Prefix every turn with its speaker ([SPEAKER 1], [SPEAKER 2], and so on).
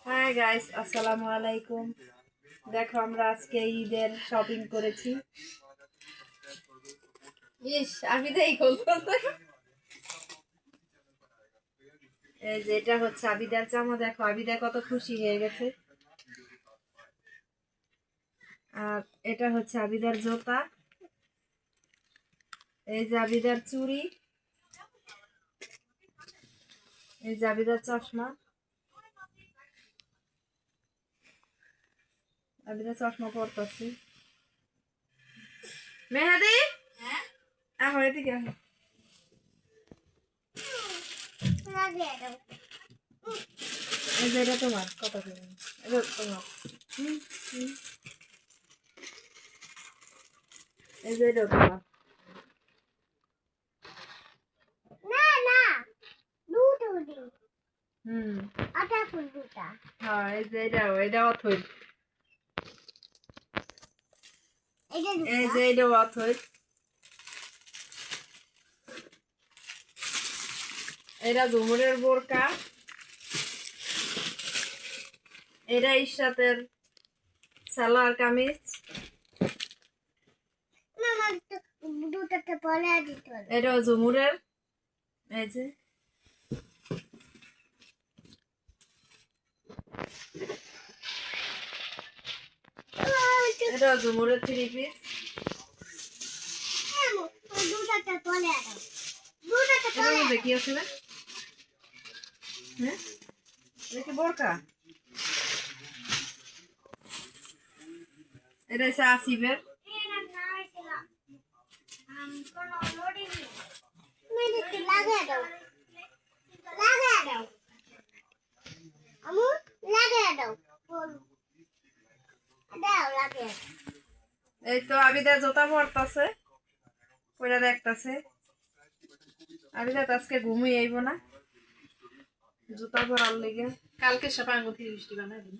[SPEAKER 1] Hi guys, আসসালামু আলাইকুম। দেখো আমরা আজকে ঈদের শপিং করেছি। আমি তো এই এই যে এটা হচ্ছে আবিদার জামা। দেখো আবিদা কত খুশি হয়ে গেছে। আর এটা হচ্ছে আবিদার জুতা। এই যে আবিদার চুড়ি। এই যে আবিদার চশমা। আবিদার চশমা পরতেছি। মেহাদি, আহ এদিকে আহ। এই যে এটা তোমার কত করে? এটা তোমার। হুম, হুম। এই যে এটা তোমার। হুম, হ্যাঁ এই যে এটা অথই। এই যে এটা অথই। এটা ঝুমুরের বোরকা। এটা ইশরাতের সালোয়ার কামিজ। এটা ঝুমুরের। এই যে এটা ঝুমুরের থ্রি পিস। এটার মধ্যে কি আছে না? হ্যাঁ, এটা কি বোরকা? এটা হচ্ছে আসিফের। এই তো আবিদা জুতা পরতাছে, ওইটা দেখতাছে। আবিদা তো আজকে ঘুমিয়ে আইব না, জুতা পরার লেগে।
[SPEAKER 2] কালকে সব আঙ্গুর বৃষ্টি বানাই দিন।